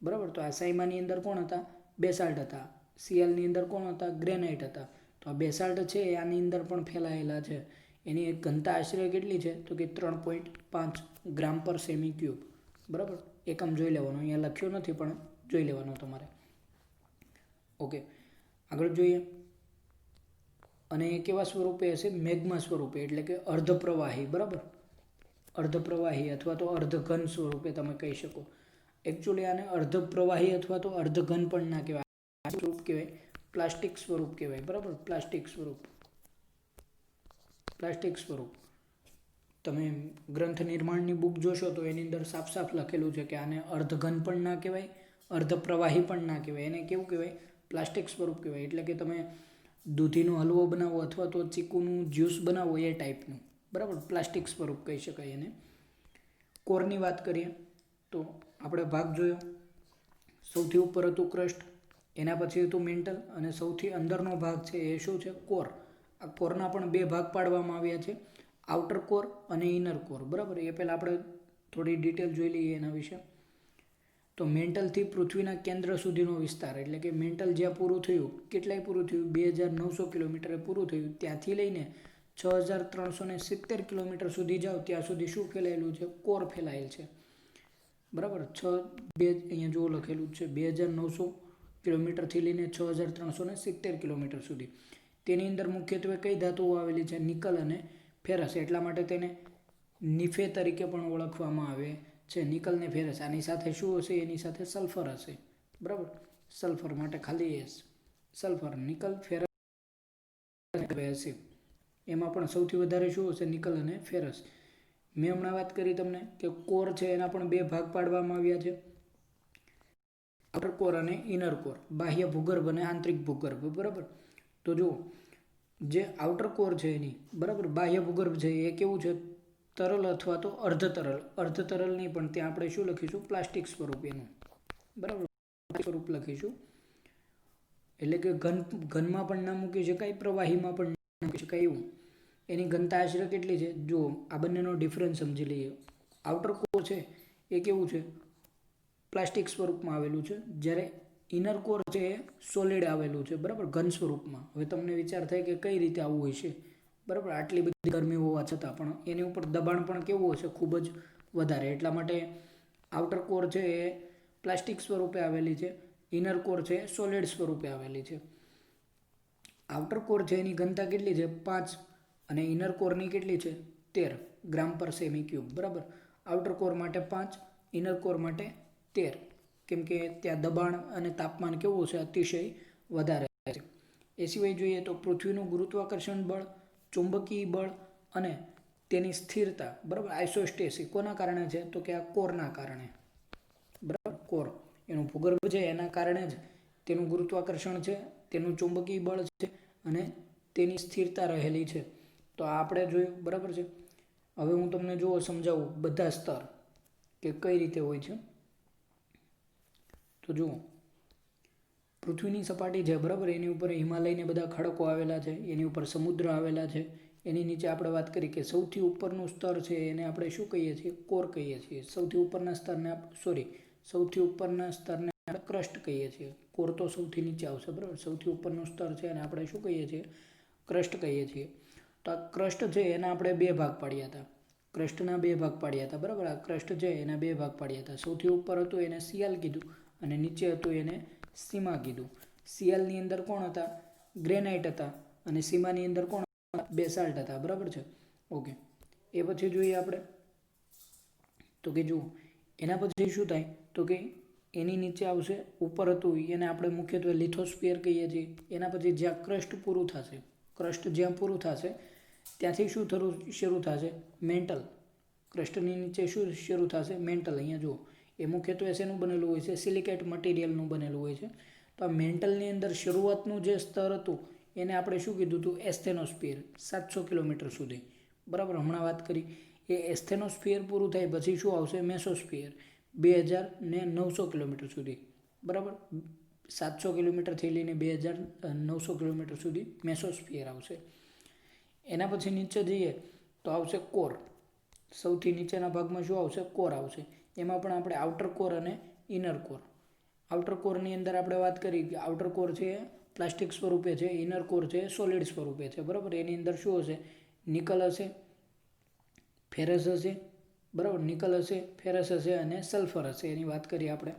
બરાબર. તો આ સાયમાની અંદર કોણ હતા? બેસાલ્ટ હતા. Clની અંદર કોણ હતા? ગ્રેનાઇટ હતા. તો આ બેસાલ્ટ છે આની અંદર પણ ફેલાયેલા છે. એની એક ઘનતા આશરે કેટલી છે? તો કે 3.5 ગ્રામ પર સેમી ક્યુબ, બરાબર. એકમ જોઈ લેવાનું, અહીંયા લખ્યો નથી પણ જોઈ લેવાનું તમારે. ઓકે, આગળ જોઈએ. અને એ કેવા સ્વરૂપે હશે? મેગ્મા સ્વરૂપે, એટલે કે અર્ધપ્રવાહી, બરાબર. અર્ધપ્રવાહી અથવા તો અર્ધઘન સ્વરૂપે તમે કહી શકો. એકચ્યુઅલી આને અર્ધપ્રવાહી અથવા તો અર્ધઘન પણ ના કહેવાય. આ સ્વરૂપ કહેવાય પ્લાસ્ટિક સ્વરૂપ કહેવાય, બરાબર. પ્લાસ્ટિક સ્વરૂપ. તમે ગ્રંથ નિર્માણની બુક જોશો તો એની અંદર સાફ લખેલું છે કે આને અર્ધઘન પણ ના કહેવાય, અર્ધપ્રવાહી પણ ના કહેવાય. એને કેવું કહેવાય? પ્લાસ્ટિક સ્વરૂપ કહેવાય. એટલે કે તમે દૂધીનો હલવો બનાવો અથવા તો ચીકુનું જ્યુસ બનાવો એ ટાઈપનું, બરાબર. પ્લાસ્ટિક સ્વરૂપ કહી શકાય એને. કોરની વાત કરીએ તો આપણે ભાગ જોયો. સૌથી ઉપર હતું ક્રસ્ટ, એના પછી હતું મેન્ટલ, અને સૌથી અંદરનો ભાગ છે એ શું છે? કોર. આ કોરના પણ બે ભાગ પાડવામાં આવ્યા છે, આઉટર કોર અને ઇનર કોર. બરાબર, એ પહેલાં આપણે થોડી ડિટેલ જોઈ લઈએ એના વિશે. તો મેન્ટલથી પૃથ્વીના કેન્દ્ર સુધીનો વિસ્તાર, એટલે કે મેન્ટલ જ્યાં પૂરું થયું, કેટલાય પૂરું થયું? 2900 કિલોમીટરે પૂરું થયું. ત્યાંથી લઈને 6370 કિલોમીટર સુધી જાઓ ત્યાં સુધી શું ફેલાયેલું છે? કોર ફેલાયેલ છે. બરાબર, અહીંયા જો લખેલું છે 2900 કિલોમીટરથી લઈને 6370 કિલોમીટર સુધી. તેની અંદર મુખ્યત્વે કઈ ધાતુઓ આવેલી છે? નિકલ અને ફેરસ. એટલા માટે તેને નિફે તરીકે પણ ઓળખવામાં આવે છે, નિકલ ને ફેરસ. આની સાથે શું હશે? એની સાથે સલ્ફર હશે. બરાબર, સલ્ફર માટે ખાલી એસ. સલ્ફર, નિકલ, ફેરસ હશે. એમાં પણ સૌથી વધારે શું હશે? નિકલ અને ફેરસ. મેં હમણાં વાત કરી તમને કે કોર છે એના પણ બે ભાગ પાડવામાં આવ્યા છે, આઉટર કોર અને ઇનર કોર, બાહ્ય ભૂગર્ભ અને આંતરિક ભૂગર્ભ. બરાબર, તો જુઓ જે આઉટર કોર છે એની, બરાબર, બાહ્ય ભૂગર્ભ છે એ કેવું છે? તરલ અથવા તો અર્ધ તરલ. અર્ધ તરલ નહીં, પણ ત્યાં આપણે શું લખીશું? પ્લાસ્ટિક સ્વરૂપ એનું. બરાબર, સ્વરૂપ લખીશું. એટલે કે ઘનમાં પણ ના મૂકી શકાય, પ્રવાહીમાં પણ ના મૂકી શકાય એવું. એની ઘનતા આશરે કેટલી છે? જુઓ, આ બંનેનો ડિફરન્સ સમજી લઈએ. આઉટર કોર છે એ કેવું છે? પ્લાસ્ટિક સ્વરૂપમાં આવેલું છે, જ્યારે ઇનર કોર છે એ સોલિડ આવેલું છે. બરાબર, ઘન સ્વરૂપમાં. હવે તમને વિચાર થાય કે કઈ રીતે આવું હોય છે? બરાબર, આટલી બધી ગરમી હોવા છતાં પણ એની ઉપર દબાણ પણ કેવું હશે? ખૂબ જ વધારે. એટલા માટે આઉટર કોર છે એ પ્લાસ્ટિક સ્વરૂપે આવેલી છે, ઇનર કોર છે એ સોલિડ સ્વરૂપે આવેલી છે. આઉટર કોર છે એની ઘનતા કેટલી છે? 5, અને ઇનર કોરની કેટલી છે? 13 ગ્રામ પર સેમી ક્યુબ. બરાબર, આઉટર કોર માટે 5, ઇનર કોર માટે 13, કેમ કે ત્યાં દબાણ અને તાપમાન કેવું છે? અતિશય વધારે છે. એ સિવાય જોઈએ તો પૃથ્વીનું ગુરુત્વાકર્ષણ બળ, ચુંબકીય બળ અને તેની સ્થિરતા, બરાબર, આઇસોસ્ટેસી કોના કારણે છે? તો કે આ કોરના કારણે. બરાબર, કોર એનું ભૂગર્ભ છે એના કારણે જ તેનું ગુરુત્વાકર્ષણ છે, તેનું ચુંબકીય બળ છે અને તેની સ્થિરતા રહેલી છે. તો આ આપણે જોયું. બરાબર છે. હવે હું તમને જુઓ સમજાવું બધા સ્તર કે કઈ રીતે હોય છે. તો જુઓ, પૃથ્વીની સપાટી છે, બરાબર, એની ઉપર હિમાલયને બધા ખડકો આવેલા છે, એની ઉપર સમુદ્ર આવેલા છે, એની નીચે આપણે વાત કરી કે સૌથી ઉપરનું સ્તર છે એને આપણે શું કહીએ છીએ? કોર કહીએ છીએ. સૌથી ઉપરના સ્તરને આપણે ક્રસ્ટ કહીએ છીએ. કોર તો સૌથી નીચે આવશે. બરાબર, સૌથી ઉપરનું સ્તર છે એને આપણે શું કહીએ છીએ? ક્રસ્ટ કહીએ છીએ. તો આ ક્રસ્ટ છે એના આપણે બે ભાગ પાડ્યા હતા. ક્રસ્ટના બે ભાગ પાડ્યા હતા. બરાબર, આ ક્રસ્ટ છે એના બે ભાગ પાડ્યા હતા. સૌથી ઉપર હતું એને સિયાલ કીધું અને નીચે હતું એને સીમા કીધું. સિયાલની અંદર કોણ હતા? ગ્રેનાઇટ હતા, અને સીમાની અંદર કોણ? બેસાલ્ટ હતા. બરાબર છે. ઓકે, એ પછી જોઈએ આપણે તો કે જુઓ એના પછી શું થાય? તો કે એની નીચે આવશે, ઉપર હતું એને આપણે મુખ્યત્વે લિથોસ્ફિયર કહીએ છીએ. એના પછી જ્યાં ક્રસ્ટ પૂરું થશે, ક્રસ્ટ જ્યાં પૂરું થશે ત્યાંથી શું શરૂ થશે? મેન્ટલ. ક્રસ્ટની નીચે શું શરૂ થશે? મેન્ટલ. અહીંયા જુઓ, એ મુખ્યત્વે શેનું બનેલું હોય છે? સિલિકેટ મટીરિયલનું બનેલું હોય છે. તો આ મેન્ટલની અંદર શરૂઆતનું જે સ્તર હતું એને આપણે શું કીધું હતું? એસ્થેનોસ્ફિયર. 700 કિલોમીટર સુધી. બરાબર, હમણાં વાત કરી. એ એસ્થેનોસ્ફિયર પૂરું થાય પછી શું આવશે? મેસોસ્ફિયર. 2900 કિલોમીટર સુધી. બરાબર, 700 કિલોમીટરથી લઈને 2900 કિલોમીટર સુધી મેસોસ્ફિયર આવશે. એના પછી નીચે જઈએ તો આવશે કોર. સૌથી નીચેના ભાગમાં શું આવશે? કોર આવશે. એમાં પણ આપણે આઉટર કોર અને ઇનર કોર. આઉટર કોરની અંદર આપણે વાત કરી કે આઉટર કોર છે પ્લાસ્ટિક સ્વરૂપે છે, ઇનર કોર છે સોલિડ સ્વરૂપે છે. બરાબર, એની અંદર શું હશે? નિકલ હશે, ફેરસ હશે. બરાબર, નિકલ હશે, ફેરસ હશે અને સલ્ફર હશે. એની વાત કરીએ આપણે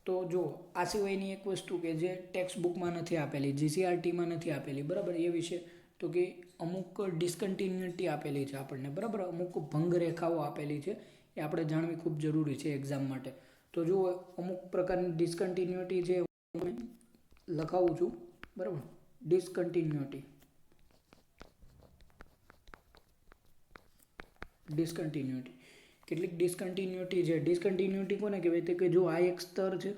તો જો આ સિવાયની એક વસ્તુ કે જે ટેક્સ્ટ બુકમાં નથી આપેલી, જીસીઆરટીમાં નથી આપેલી, બરાબર, એ વિશે તો કે અમુક ડિસકન્ટિન્યુટી આપેલી છે આપણને. બરાબર, અમુક ભંગ રેખાઓ આપેલી છે, એ આપણે જાણવી ખૂબ જરૂરી છે એક્ઝામ માટે. તો જો અમુક પ્રકારની ડિસકન્ટિન્યુટી છે હું લખાવું છું. બરાબર, ડિસકન્ટિન્યુટી કેટલીક ડિસકન્ટિન્યુટી છે. ડિસકન્ટિન્યુટી કોને કહેવાય? તો કે જો આ એક સ્તર છે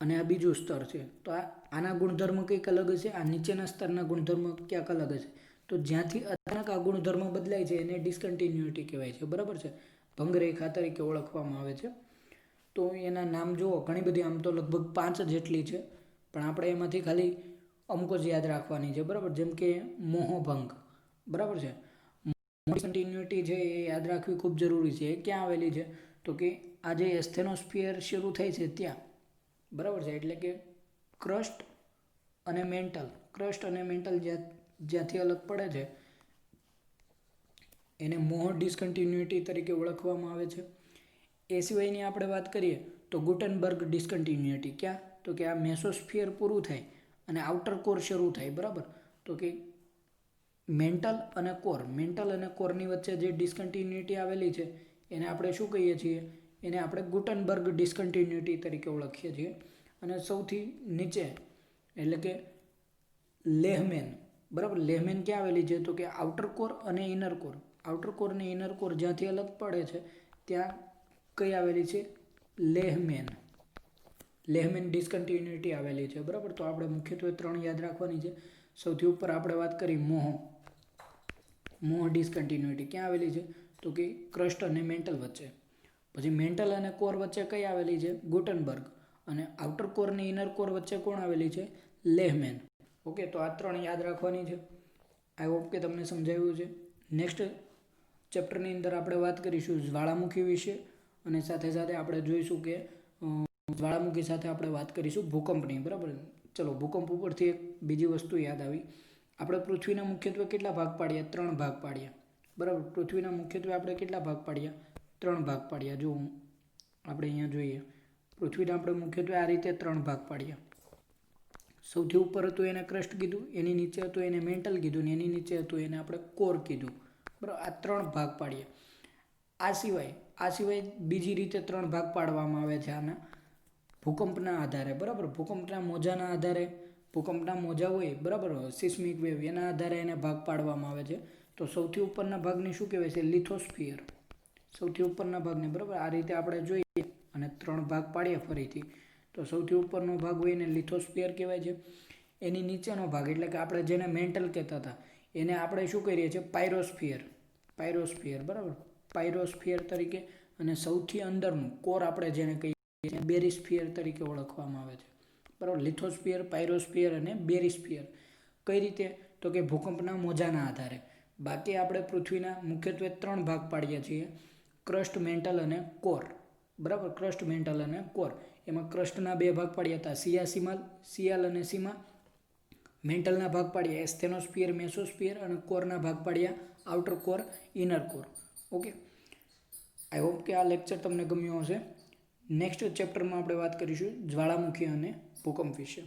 અને આ બીજું સ્તર છે, તો આના ગુણધર્મ કંઈક અલગ હશે, આ નીચેના સ્તરના ગુણધર્મ ક્યાંક અલગ હશે. તો જ્યાંથી અચાનક આ ગુણધર્મ બદલાય છે એને ડિસકન્ટિન્યુટી કહેવાય છે. બરાબર છે, ભંગરેખા તરીકે ઓળખવામાં આવે છે. તો એના નામ જુઓ, ઘણી બધી, આમ તો લગભગ 5 જેટલી છે, પણ આપણે એમાંથી ખાલી અમુક જ યાદ રાખવાની છે, બરાબર. જેમ કે મોહભંગ, બરાબર છે. ડિસકન્ટિન્યુટી છે એ યાદ રાખવી ખૂબ જરૂરી છે. એ ક્યાં આવેલી છે? તો કે આ જે એસ્થેનોસ્ફિયર શરૂ થાય છે ત્યાં, બરાબર છે. એટલે કે ક્રસ્ટ અને મેન્ટલ, જ્યાંથી અલગ પડે છે એને મોહ ડિસકન્ટિન્યુટી તરીકે ઓળખવામાં આવે છે. એ સિવાયની આપણે વાત કરીએ તો ગુટનબર્ગ ડિસકન્ટિન્યુટી. ક્યાં? તો કે આ મેસોસ્ફિયર પૂરું થાય અને આઉટર કોર શરૂ થાય, બરાબર. તો કે મેન્ટલ અને કોરની વચ્ચે જે ડિસકન્ટિન્યુટી આવેલી છે એને આપણે શું કહીએ છીએ? એને આપણે ગુટનબર્ગ ડિસકન્ટિન્યુટી તરીકે ઓળખીએ છીએ. અને સૌથી નીચે એટલે કે લેહમેન, બરાબર. લેહમેન ક્યાં આવેલી છે? તો કે આઉટર કોર અને ઇનર કોર. આઉટર કોર અને ઇનર કોર જ્યાંથી અલગ પડે છે ત્યાં કઈ આવેલી છે? લેહમેન ડિસકન્ટિન્યુટી આવેલી છે, બરાબર. તો આપણે મુખ્યત્વે 3 યાદ રાખવાની છે. સૌથી ઉપર આપણે વાત કરી મોહ ડિસકન્ટિન્યુટી ક્યાં આવેલી છે? તો કે ક્રસ્ટ અને મેન્ટલ વચ્ચે. પછી મેન્ટલ અને કોર વચ્ચે કઈ આવેલી છે? ગુટનબર્ગ. અને આઉટર કોર અને ઇનર કોર વચ્ચે કોણ આવેલી છે? લેહમેન. ઓકે, તો આ 3 યાદ રાખવાની છે. આઈ હોપ કે તમને સમજાવ્યું છે. નેક્સ્ટ ચેપ્ટરની અંદર આપણે વાત કરીશું જ્વાળામુખી વિશે, અને સાથે સાથે આપણે જોઈશું કે જ્વાળામુખી સાથે આપણે વાત કરીશું ભૂકંપની, બરાબર. ચલો, ભૂકંપ ઉપરથી એક બીજી વસ્તુ યાદ આવી. આપણે પૃથ્વીના મુખ્યત્વે કેટલા ભાગ પાડ્યા? 3 ભાગ પાડ્યા, બરાબર. પૃથ્વીના મુખ્યત્વે આપણે કેટલા ભાગ પાડ્યા? 3 ભાગ પાડ્યા. જો આપણે અહીંયા જોઈએ, પૃથ્વીના આપણે મુખ્યત્વે આ રીતે 3 ભાગ પાડ્યા. સૌથી ઉપર હતું એને ક્રસ્ટ કીધું, એની નીચે હતું એને મેન્ટલ કીધું, ને એની નીચે હતું એને આપણે કોર કીધું, બરાબર. આ 3 ભાગ પાડ્યા. આ સિવાય બીજી રીતે 3 ભાગ પાડવામાં આવે છે આના ભૂકંપના આધારે, બરાબર. ભૂકંપના મોજાના આધારે, ભૂકંપના મોજા હોય, બરાબર, સિસ્મિક વેવ, એના આધારે એને ભાગ પાડવામાં આવે છે. તો સૌથી ઉપરના ભાગને શું કહેવાય છે? લિથોસ્ફિયર. સૌથી ઉપરના ભાગને, બરાબર, આ રીતે આપણે જોઈએ અને 3 ભાગ પાડીએ ફરીથી. તો સૌથી ઉપરનો ભાગ હોય એને લિથોસ્ફિયર કહેવાય છે. એની નીચેનો ભાગ એટલે કે આપણે જેને મેન્ટલ કહેતા હતા એને આપણે શું કરીએ છીએ? પાયરોસ્ફિયર, બરાબર, પાયરોસ્ફિયર તરીકે. અને સૌથી અંદરનું કોર આપણે જેને કહીએ છીએ બેરિસ્ફિયર તરીકે ઓળખવામાં આવે છે, બરાબર. લિથોસ્ફિયર, પાયરોસ્ફિયર અને બેરિસ્ફિયર. કઈ રીતે? તો કે ભૂકંપના મોજાના આધારે. બાકી આપણે પૃથ્વીના મુખ્યત્વે 3 ભાગ પાડીએ છીએ: ક્રસ્ટ, મેન્ટલ અને કોર, બરાબર. ક્રસ્ટ, મેન્ટલ અને કોર. એમાં ક્રસ્ટના 2 ભાગ પાડ્યા હતા, સિયાલ અને સીમા. મેન્ટલના ભાગ પાડ્યા એસ્થેનોસ્ફિયર, મેસોસ્ફિયર. અને કોરના ભાગ પાડ્યા outer core, inner core. Okay, I hope કે આ લેક્ચર તમને ગમ્યો હશે. નેક્સ્ટ ચેપ્ટરમાં આપણે વાત કરીશું જ્વાળામુખી અને ભૂકંપ વિશે.